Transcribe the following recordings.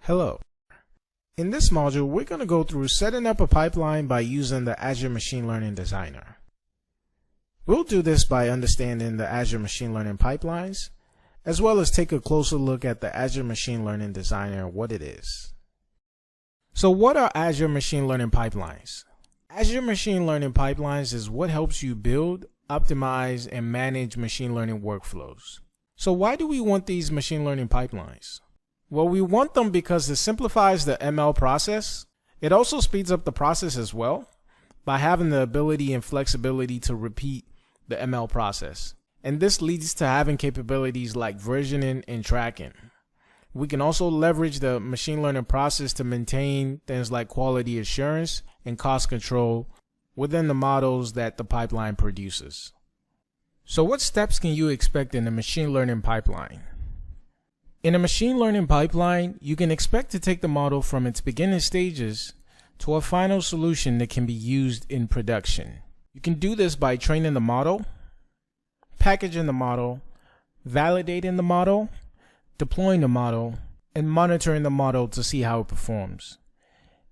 Hello. In this module, we're going to go through setting up a pipeline by using the Azure Machine Learning Designer. We'll do this by understanding the Azure Machine Learning pipelines, as well as take a closer look at the Azure Machine Learning Designer and what it is. So what are Azure Machine Learning pipelines? Azure Machine Learning pipelines is what helps you build, optimize, and manage machine learning workflows. So why do we want these machine learning pipelines? Well, we want them because it simplifies the ML process. It also speeds up the process as well by having the ability and flexibility to repeat the ML process. And this leads to having capabilities like versioning and tracking. We can also leverage the machine learning process to maintain things like quality assurance and cost control within the models that the pipeline produces. So what steps can you expect in a machine learning pipeline? In a machine learning pipeline, you can expect to take the model from its beginning stages to a final solution that can be used in production. You can do this by training the model, packaging the model, validating the model, deploying the model, and monitoring the model to see how it performs.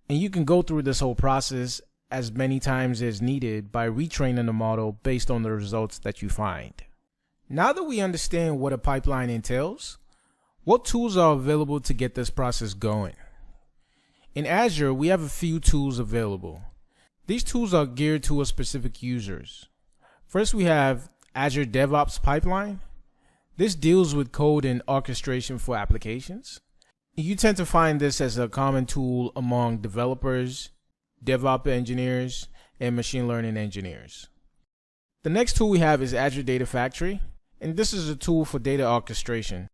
And you can go through this whole process as many times as needed by retraining the model based on the results that you find. Now that we understand what a pipeline entails, what tools are available to get this process going? In Azure, we have a few tools available. These tools are geared towards specific users. First, we have Azure DevOps Pipeline. This deals with code and orchestration for applications. You tend to find this as a common tool among developers, DevOps engineers, and machine learning engineers. The next tool we have is Azure Data Factory, and this is a tool for data orchestration.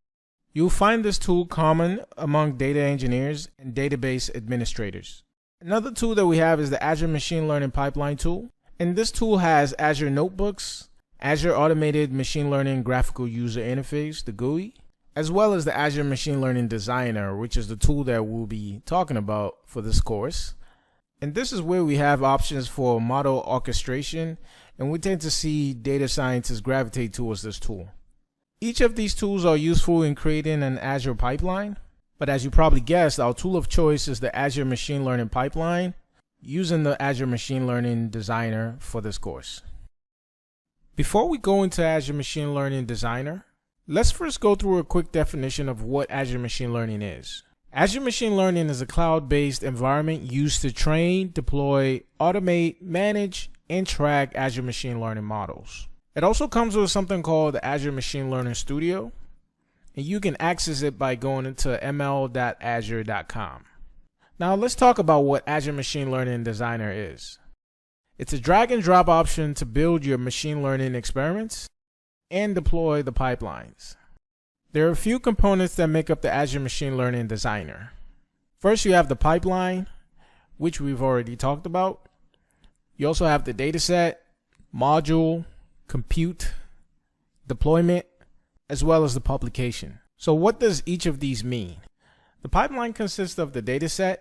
You'll find this tool common among data engineers and database administrators. Another tool that we have is the Azure Machine Learning Pipeline tool, and this tool has Azure Notebooks, Azure Automated Machine Learning Graphical User Interface, the GUI, as well as the Azure Machine Learning Designer, which is the tool that we'll be talking about for this course. And this is where we have options for model orchestration, and we tend to see data scientists gravitate towards this tool. Each of these tools are useful in creating an Azure pipeline, but as you probably guessed, our tool of choice is the Azure Machine Learning Pipeline using the Azure Machine Learning Designer for this course. Before we go into Azure Machine Learning Designer, let's first go through a quick definition of what Azure Machine Learning is. Azure Machine Learning is a cloud-based environment used to train, deploy, automate, manage, and track Azure Machine Learning models. It also comes with something called the Azure Machine Learning Studio, and you can access it by going into ml.azure.com. Now let's talk about what Azure Machine Learning Designer is. It's a drag and drop option to build your machine learning experiments and deploy the pipelines. There are a few components that make up the Azure Machine Learning Designer. First, you have the pipeline, which we've already talked about. You also have the dataset, module, compute, deployment, as well as the publication. So what does each of these mean? The pipeline consists of the dataset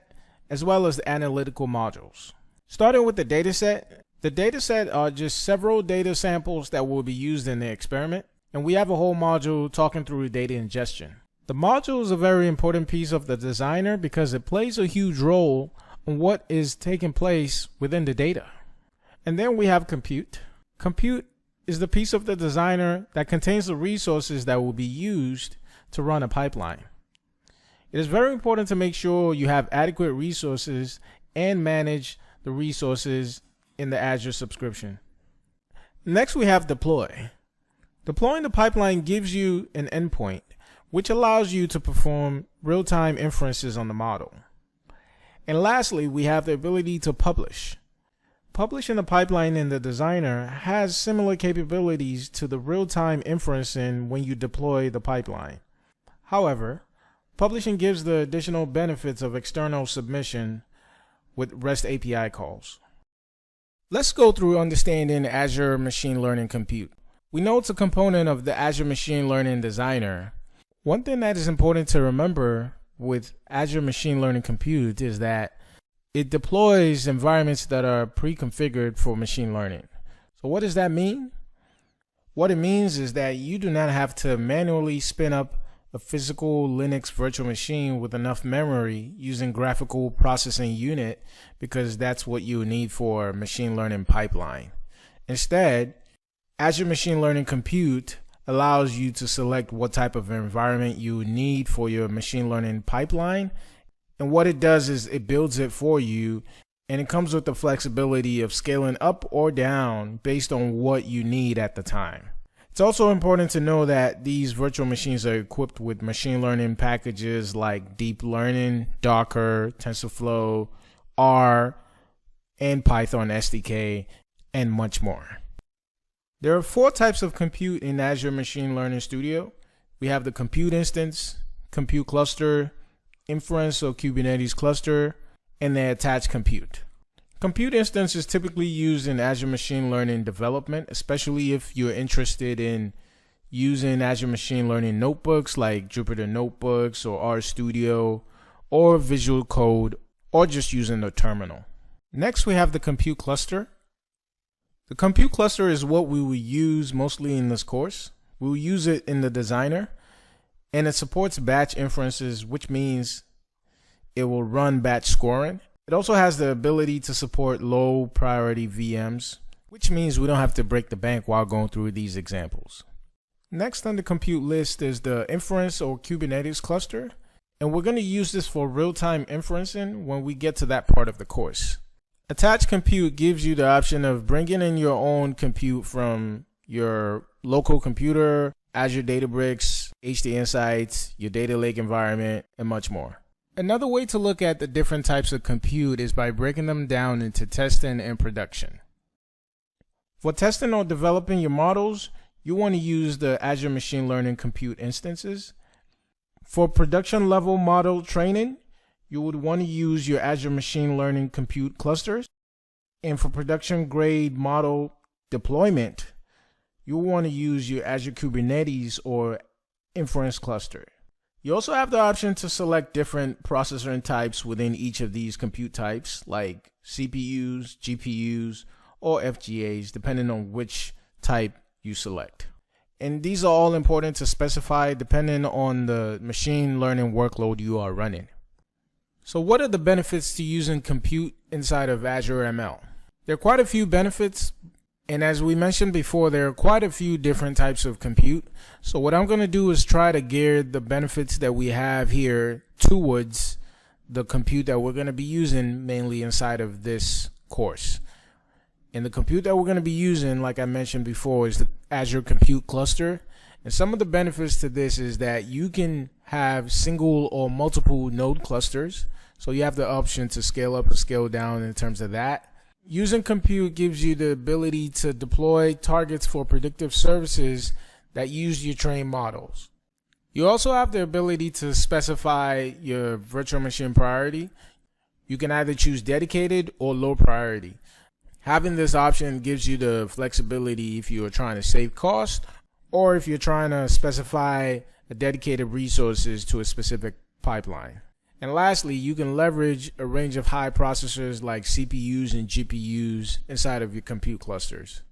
as well as the analytical modules. Starting with the dataset are just several data samples that will be used in the experiment, and we have a whole module talking through data ingestion. The module is a very important piece of the designer because it plays a huge role in what is taking place within the data. And then we have compute. Compute is the piece of the designer that contains the resources that will be used to run a pipeline. It is very important to make sure you have adequate resources and manage the resources in the Azure subscription. Next, we have deploy. Deploying the pipeline gives you an endpoint, which allows you to perform real-time inferences on the model. And lastly, we have the ability to publish. Publishing the pipeline in the designer has similar capabilities to the real-time inferencing when you deploy the pipeline. However, publishing gives the additional benefits of external submission with REST API calls. Let's go through understanding Azure Machine Learning Compute. We know it's a component of the Azure Machine Learning Designer. One thing that is important to remember with Azure Machine Learning Compute is that it deploys environments that are pre-configured for machine learning. So what does that mean? What it means is that you do not have to manually spin up a physical Linux virtual machine with enough memory using graphical processing unit because that's what you need for a machine learning pipeline. Instead, Azure Machine Learning Compute allows you to select what type of environment you need for your machine learning pipeline. And what it does is it builds it for you, and it comes with the flexibility of scaling up or down based on what you need at the time. It's also important to know that these virtual machines are equipped with machine learning packages like deep learning, Docker, TensorFlow, R, and Python SDK, and much more. There are 4 types of compute in Azure Machine Learning Studio. We have the compute instance, compute cluster, inference or Kubernetes cluster, and the attached compute. Compute instance is typically used in Azure Machine Learning development, especially if you're interested in using Azure Machine Learning notebooks like Jupyter Notebooks or RStudio or Visual Code, or just using the terminal. Next, we have the compute cluster. The compute cluster is what we will use mostly in this course. We will use it in the designer, and it supports batch inferences, which means it will run batch scoring. It also has the ability to support low priority VMs, which means we don't have to break the bank while going through these examples. Next on the compute list is the inference or Kubernetes cluster, and we're going to use this for real-time inferencing when we get to that part of the course. Attached compute gives you the option of bringing in your own compute from your local computer, Azure Databricks, HD Insights, your data lake environment, and much more. Another way to look at the different types of compute is by breaking them down into testing and production. For testing or developing your models, you want to use the Azure Machine Learning Compute instances. For production level model training, you would want to use your Azure Machine Learning Compute clusters. And for production grade model deployment, you'll want to use your Azure Kubernetes or inference cluster. You also have the option to select different processor types within each of these compute types, like CPUs, GPUs, or FGAs, depending on which type you select. And these are all important to specify depending on the machine learning workload you are running. So what are the benefits to using compute inside of Azure ML? There are quite a few benefits, and as we mentioned before, there are quite a few different types of compute. So what I'm going to do is try to gear the benefits that we have here towards the compute that we're going to be using mainly inside of this course. And the compute that we're going to be using, like I mentioned before, is the Azure Compute Cluster. And some of the benefits to this is that you can have single or multiple node clusters. So you have the option to scale up or scale down in terms of that. Using compute gives you the ability to deploy targets for predictive services that use your trained models. You also have the ability to specify your virtual machine priority. You can either choose dedicated or low priority. Having this option gives you the flexibility if you are trying to save cost or if you're trying to specify a dedicated resources to a specific pipeline. And lastly, you can leverage a range of high processors like CPUs and GPUs inside of your compute clusters.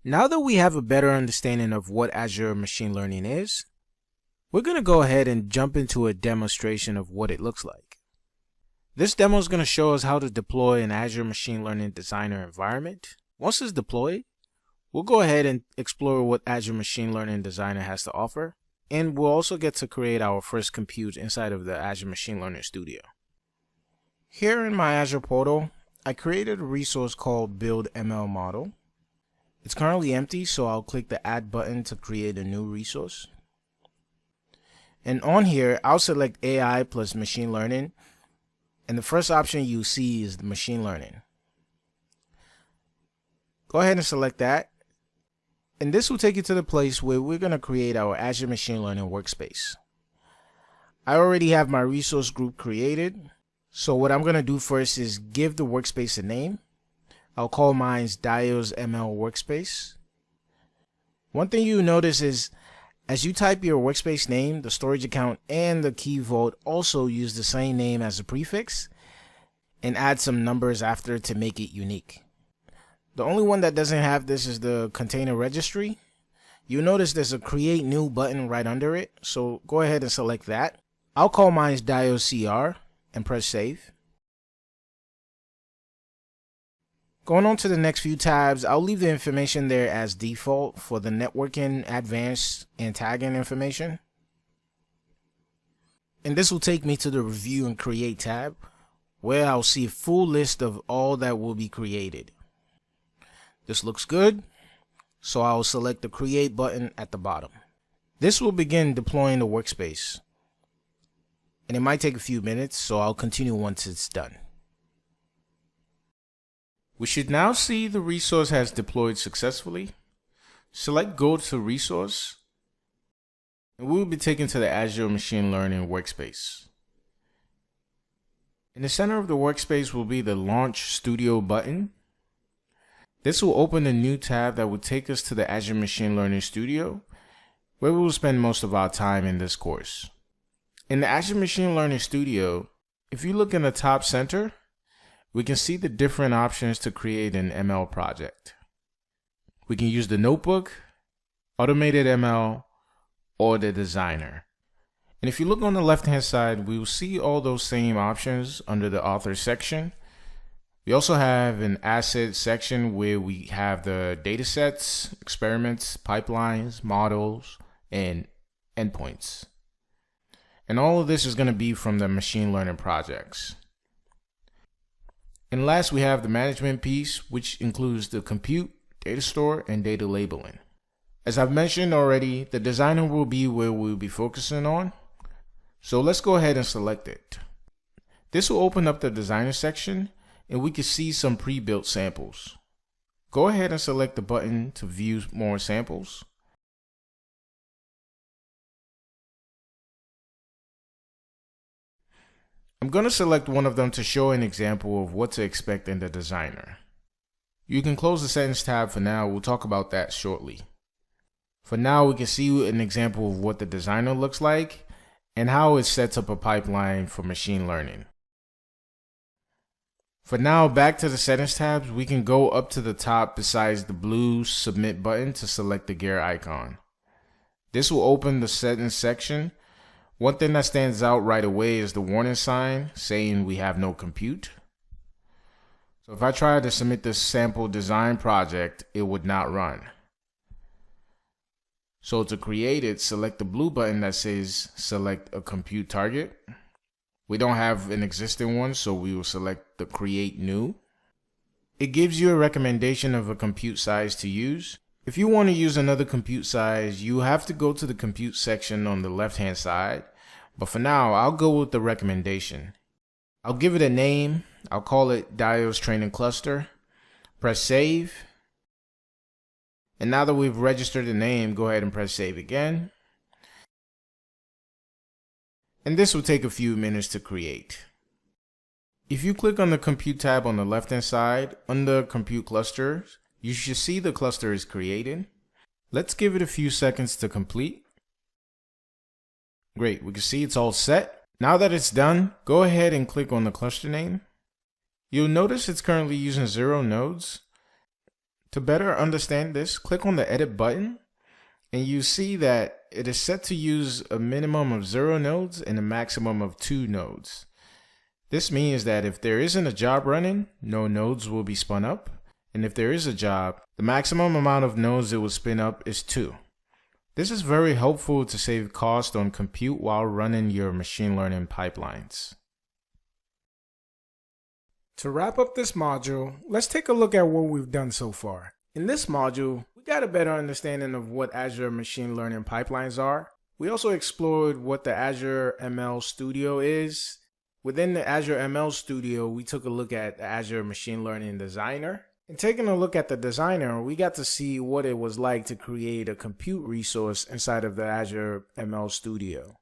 Now that we have a better understanding of what Azure Machine Learning is, we're going to go ahead and jump into a demonstration of what it looks like. This demo is going to show us how to deploy an Azure Machine Learning Designer environment. Once it's deployed, we'll go ahead and explore what Azure Machine Learning Designer has to offer, and we'll also get to create our first compute inside of the Azure Machine Learning Studio. Here in my Azure portal, I created a resource called Build ML Model. It's currently empty, so I'll click the Add button to create a new resource. And on here, I'll select AI plus Machine Learning, and the first option you see is the Machine Learning. Go ahead and select that. And this will take you to the place where we're going to create our Azure Machine Learning workspace. I already have my resource group created. So what I'm going to do first is give the workspace a name. I'll call mine Dial's ML Workspace. One thing you notice is as you type your workspace name, the storage account and the key vault also use the same name as a prefix and add some numbers after to make it unique. The only one that doesn't have this is the container registry. You'll notice there's a create new button right under it, so go ahead and select that. I'll call mine diocr and press save. Going on to the next few tabs, I'll leave the information there as default for the networking, advanced, and tagging information. And this will take me to the review and create tab, where I'll see a full list of all that will be created. This looks good, so I'll select the create button at the bottom. This will begin deploying the workspace, and it might take a few minutes, so I'll continue once it's done. We should now see the resource has deployed successfully. Select Go to Resource, and we will be taken to the Azure Machine Learning workspace. In the center of the workspace will be the Launch Studio button. This will open a new tab that will take us to the Azure Machine Learning Studio, where we will spend most of our time in this course. In the Azure Machine Learning Studio, if you look in the top center, we can see the different options to create an ML project. We can use the notebook, automated ML, or the designer. And if you look on the left hand side, we will see all those same options under the author section. We also have an asset section where we have the data sets, experiments, pipelines, models, and endpoints. And all of this is going to be from the machine learning projects. And last, we have the management piece, which includes the compute, data store, and data labeling. As I've mentioned already, the designer will be where we'll be focusing on. So let's go ahead and select it. This will open up the designer section, and we can see some pre-built samples. Go ahead and select the button to view more samples. I'm going to select one of them to show an example of what to expect in the designer. You can close the settings tab for now. We'll talk about that shortly. For now, we can see an example of what the designer looks like and how it sets up a pipeline for machine learning. For now, back to the settings tabs, we can go up to the top besides the blue submit button to select the gear icon. This will open the settings section. One thing that stands out right away is the warning sign saying we have no compute. So if I try to submit this sample design project, it would not run. So to create it, select the blue button that says select a compute target. We don't have an existing one, so we will select the create new. It gives you a recommendation of a compute size to use. If you want to use another compute size, you have to go to the compute section on the left hand side. But for now, I'll go with the recommendation. I'll give it a name. I'll call it Diodes Training Cluster. Press save. And now that we've registered the name, go ahead and press save again. And this will take a few minutes to create. If you click on the compute tab on the left hand side, under compute clusters, you should see the cluster is created. Let's give it a few seconds to complete. Great, we can see it's all set. Now that it's done, go ahead and click on the cluster name. You'll notice it's currently using 0 nodes. To better understand this, click on the edit button, and you see that it is set to use a minimum of 0 nodes and a maximum of 2 nodes. This means that if there isn't a job running, no nodes will be spun up. And if there is a job, the maximum amount of nodes it will spin up is 2. This is very helpful to save cost on compute while running your machine learning pipelines. To wrap up this module, let's take a look at what we've done so far. In this module, we got a better understanding of what Azure Machine Learning pipelines are. We also explored what the Azure ML Studio is. Within the Azure ML Studio, we took a look at the Azure Machine Learning Designer. And taking a look at the designer, we got to see what it was like to create a compute resource inside of the Azure ML Studio.